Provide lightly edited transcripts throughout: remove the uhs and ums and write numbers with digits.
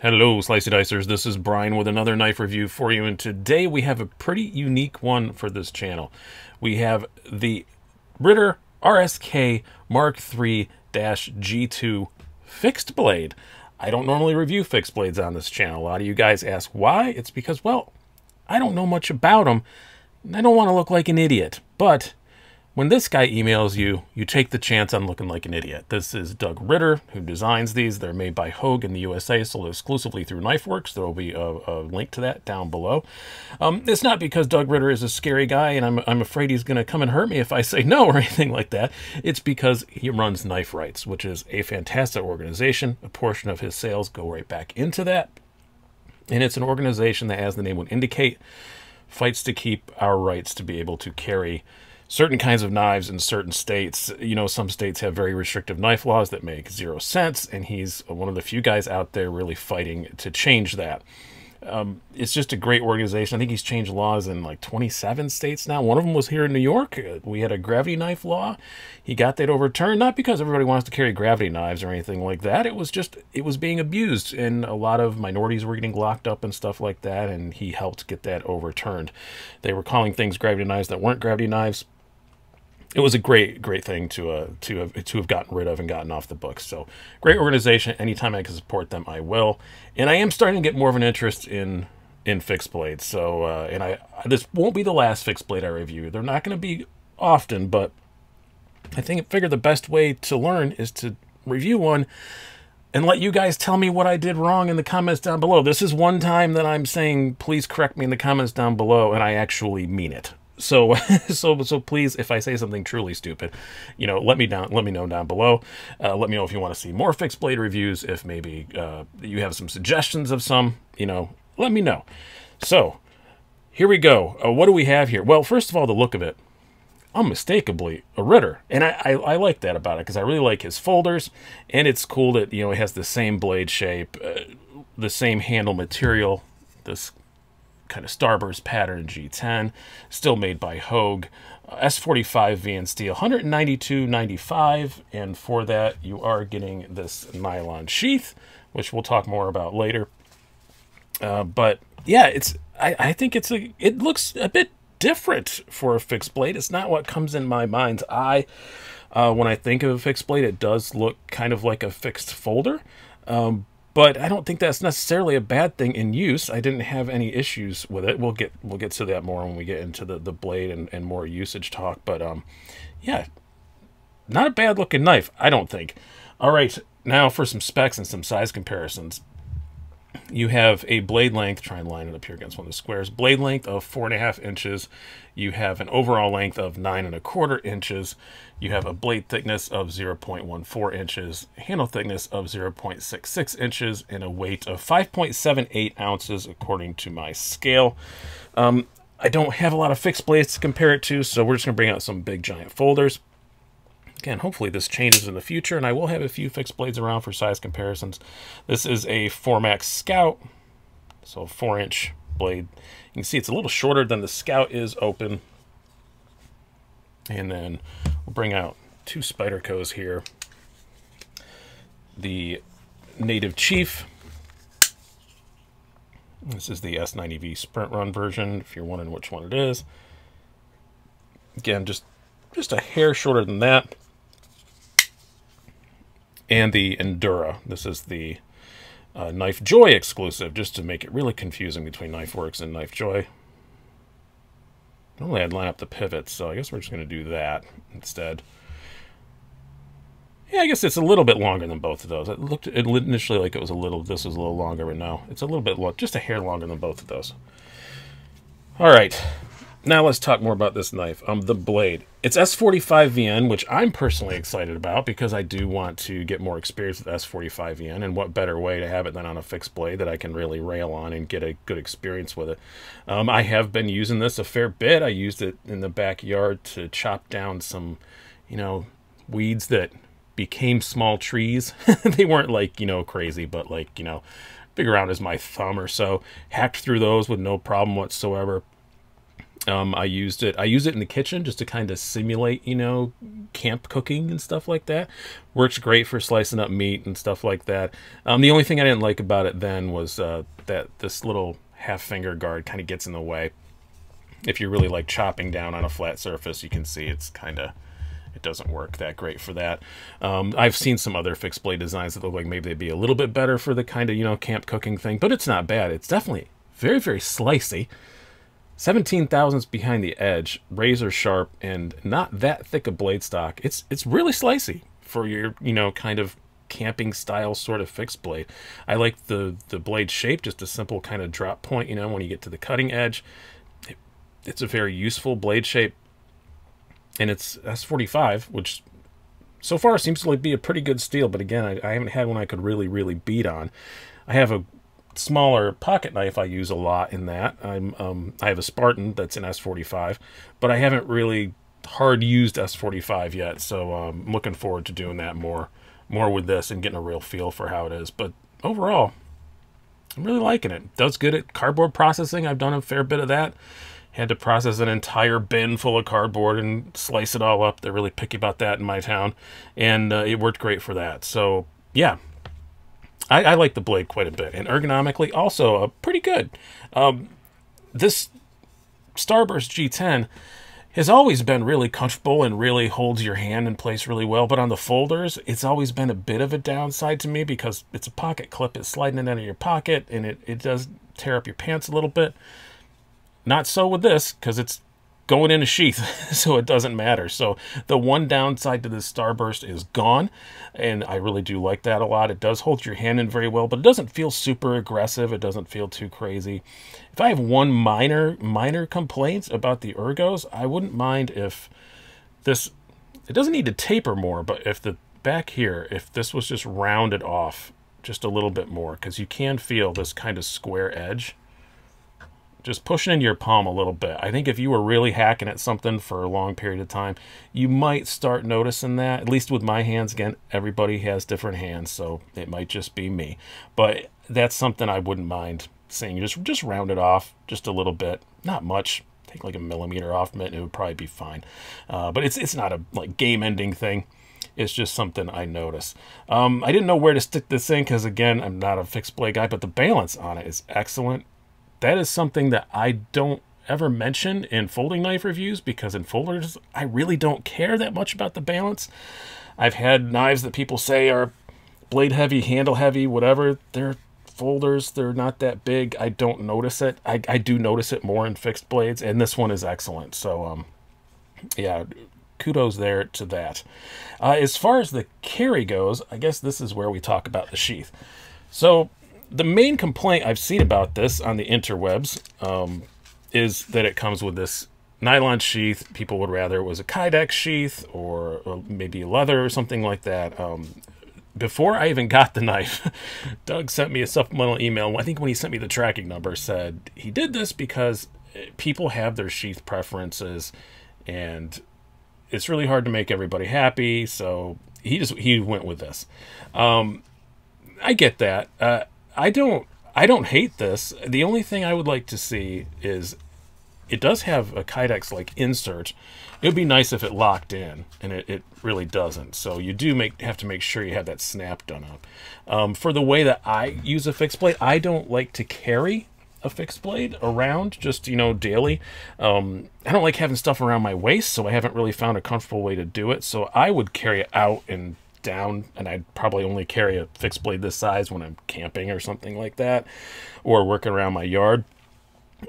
Hello, Slicey Dicers. This is Brian with another knife review for you, and today we have a pretty unique one for this channel. We have the Ritter RSK Mk3-G2 fixed blade. I don't normally review fixed blades on this channel. A lot of you guys ask why. It's because, well, I don't know much about them. I don't want to look like an idiot, but when this guy emails you, you take the chance on looking like an idiot. This is Doug Ritter, who designs these. They're made by Hogue in the USA, sold exclusively through KnifeWorks. There will be a link to that down below. It's not because Doug Ritter is a scary guy and I'm afraid he's going to come and hurt me if I say no or anything like that. It's because he runs Knife Rights, which is a fantastic organization. A portion of his sales go right back into that. And it's an organization that, as the name would indicate, fights to keep our rights to be able to carry certain kinds of knives in certain states. You know, some states have very restrictive knife laws that make 0 sense, and he's one of the few guys out there really fighting to change that. It's just a great organization. I think he's changed laws in like 27 states now. One of them was here in New York. We had a gravity knife law. He got that overturned, not because everybody wants to carry gravity knives or anything like that. It was just, it was being abused, and a lot of minorities were getting locked up and stuff like that, and he helped get that overturned. They were calling things gravity knives that weren't gravity knives. It was a great thing to have gotten rid of and gotten off the books. So great organization. Anytime I can support them, I will. And I am starting to get more of an interest in fixed blades. So and this won't be the last fixed blade I review. They're not going to be often, but I figure the best way to learn is to review one and let you guys tell me what I did wrong in the comments down below. This is one time that I'm saying please correct me in the comments down below, and I actually mean it. So please, if I say something truly stupid, you know, let me know down below. Let me know if you want to see more fixed blade reviews. If maybe you have some suggestions of some, you know, let me know. So here we go. What do we have here? Well, first of all, the look of it, unmistakably a Ritter, and I like that about it because I really like his folders, and it's cool that, you know, it has the same blade shape, the same handle material, this kind of starburst pattern G10, still made by Hogue. S45 VN steel, 192.95, and for that you are getting this nylon sheath, which we'll talk more about later. But yeah, I think it looks a bit different for a fixed blade. It's not what comes in my mind's eye when I think of a fixed blade. It does look kind of like a fixed folder. But I don't think that's necessarily a bad thing in use. I didn't have any issues with it. We'll get to that more when we get into the blade and more usage talk. But yeah, not a bad looking knife, I don't think. All right, now for some specs and some size comparisons. You have a blade length, try and line it up here against one of the squares, blade length of 4.5 inches. You have an overall length of 9.25 inches. You have a blade thickness of 0.14 inches, handle thickness of 0.66 inches, and a weight of 5.78 ounces according to my scale. I don't have a lot of fixed blades to compare it to, so we're just going to bring out some big giant folders. Again, hopefully this changes in the future, and I will have a few fixed blades around for size comparisons. This is a 4max Scout, so a 4-inch blade. You can see it's a little shorter than the Scout is open. And then we'll bring out two Spydercos here. The Native Chief. This is the S90V Sprint Run version, if you're wondering which one it is. Again, just a hair shorter than that. And the Endura. This is the Knife Joy exclusive, just to make it really confusing between KnifeWorks and Knife Joy. Normally I'd line up the pivots, so I guess we're just going to do that instead. Yeah, I guess it's a little bit longer than both of those. It looked initially like it was this was a little longer, but no, it's a little bit just a hair longer than both of those. All right. Now let's talk more about this knife. The blade. It's S45VN, which I'm personally excited about because I do want to get more experience with S45VN, and what better way to have it than on a fixed blade that I can really rail on and get a good experience with it. I have been using this a fair bit. I used it in the backyard to chop down some, you know, weeds that became small trees. They weren't like, you know, crazy, but like, you know, big around as my thumb or so. Hacked through those with no problem whatsoever. I use it in the kitchen just to kind of simulate, you know, camp cooking and stuff like that. Works great for slicing up meat and stuff like that. The only thing I didn't like about it then was that this little half finger guard kind of gets in the way. If you're really like chopping down on a flat surface, you can see it's kind of, it doesn't work that great for that. I've seen some other fixed blade designs that look like maybe they'd be a little bit better for the kind of, you know, camp cooking thing, but it's not bad. It's definitely very, very slicey. 17 thousandths behind the edge, razor sharp, and not that thick a blade stock. It's really slicey for your, you know, kind of camping style sort of fixed blade. I like the blade shape, just a simple kind of drop point, you know, when you get to the cutting edge. It's a very useful blade shape, and it's S45, which so far seems to like be a pretty good steel, but again, I haven't had one I could really beat on. I have a smaller pocket knife I use a lot in that. I have a Spartan that's an S45, but I haven't really hard used S45 yet, so I'm looking forward to doing that more with this and getting a real feel for how it is. But overall, I'm really liking it. It does good at cardboard processing. I've done a fair bit of that. Had to process an entire bin full of cardboard and slice it all up. They're really picky about that in my town, and it worked great for that. So yeah, I like the blade quite a bit, and ergonomically also pretty good. This Starburst G10 has always been really comfortable and really holds your hand in place really well, but on the folders, it's always been a bit of a downside to me because it's a pocket clip. It's sliding it out of your pocket, and it does tear up your pants a little bit. Not so with this, because it's going in a sheath, so it doesn't matter. So the one downside to this Starburst is gone, and I really do like that a lot. It does hold your hand in very well, but it doesn't feel super aggressive. It doesn't feel too crazy. If I have one minor complaints about the Ergos, I wouldn't mind if this, it doesn't need to taper more, but if the back here, if this was just rounded off just a little bit more, because you can feel this kind of square edge. Just pushing into your palm a little bit. I think if you were really hacking at something for a long period of time, you might start noticing that. At least with my hands, again, everybody has different hands, so it might just be me. But that's something I wouldn't mind seeing. Just round it off just a little bit. Not much. Take like a millimeter off it, and it would probably be fine. But it's not a like game-ending thing. It's just something I notice. I didn't know where to stick this in because, again, I'm not a fixed blade guy, but the balance on it is excellent. That is something that I don't ever mention in folding knife reviews, because in folders, I really don't care that much about the balance. I've had knives that people say are blade heavy, handle heavy, whatever. They're folders. They're not that big. I don't notice it. I do notice it more in fixed blades, and this one is excellent. So, yeah, kudos there to that. As far as the carry goes, I guess this is where we talk about the sheath. So the main complaint I've seen about this on the interwebs is that it comes with this nylon sheath. People would rather it was a Kydex sheath or maybe leather or something like that. Before I even got the knife, Doug sent me a supplemental email. I think when he sent me the tracking number, said he did this because people have their sheath preferences, and it's really hard to make everybody happy. So he went with this. I get that. I don't hate this. The only thing I would like to see is it does have a Kydex like insert. It would be nice if it locked in, and it really doesn't. So you do have to make sure you have that snap done up. For the way that I use a fixed blade, I don't like to carry a fixed blade around just, you know, daily. I don't like having stuff around my waist, so I haven't really found a comfortable way to do it. So I would carry it out and down, and I'd probably only carry a fixed blade this size when I'm camping or something like that, or working around my yard,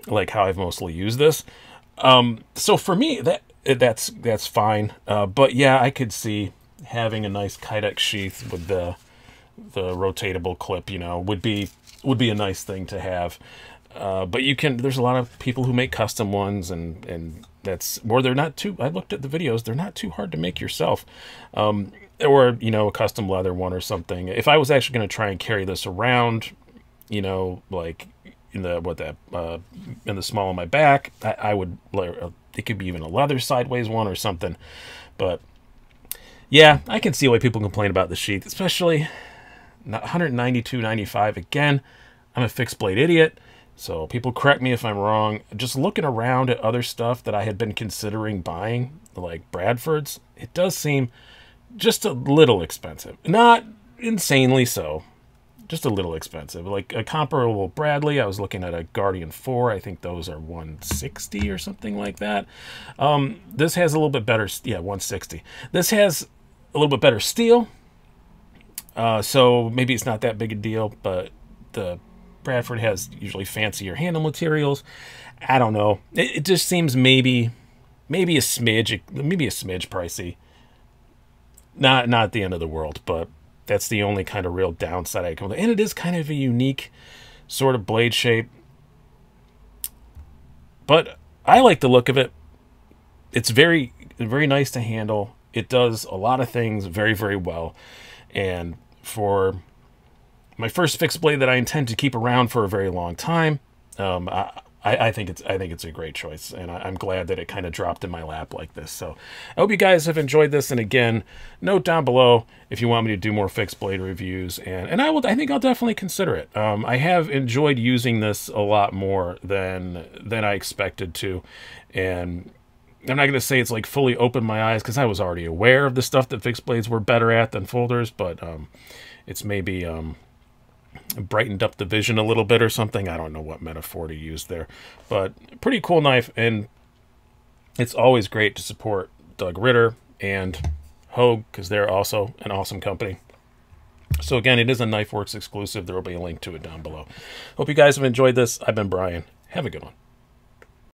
like how I've mostly used this. So for me, that's fine. But yeah, I could see having a nice Kydex sheath with the rotatable clip, you know, would be a nice thing to have. But there's a lot of people who make custom ones, and they're not too, I looked at the videos, they're not too hard to make yourself. Or, you know, a custom leather one or something. If I was actually going to try and carry this around, you know, like in the small of my back, I would, it could be even a leather sideways one or something. But yeah, I can see why people complain about the sheath, especially $192.95. Again, I'm a fixed blade idiot. So people correct me if I'm wrong. Just looking around at other stuff that I had been considering buying, like Bradford's, it does seem just a little expensive. Not insanely so, just a little expensive. Like a comparable Bradley, I was looking at a Guardian 4. I think those are 160 or something like that. This has a little bit better, yeah, 160. This has a little bit better steel. So maybe it's not that big a deal, but the Bradford has usually fancier handle materials. I don't know. It just seems maybe a smidge pricey. Not the end of the world, but that's the only kind of real downside I come with. And it is kind of a unique sort of blade shape. But I like the look of it. It's very, very nice to handle. It does a lot of things very, very well. And for my first fixed blade that I intend to keep around for a very long time, I think it's a great choice, and I'm glad that it kind of dropped in my lap like this. So I hope you guys have enjoyed this. And again, note down below if you want me to do more fixed blade reviews, and I think I'll definitely consider it. I have enjoyed using this a lot more than I expected to, and I'm not going to say it's like fully opened my eyes, because I was already aware of the stuff that fixed blades were better at than folders, but it's maybe brightened up the vision a little bit or something. I don't know what metaphor to use there, but pretty cool knife. And it's always great to support Doug Ritter and Hogue, because they're also an awesome company. So again, it is a KnifeWorks exclusive. There will be a link to it down below. Hope you guys have enjoyed this. I've been Brian. Have a good one.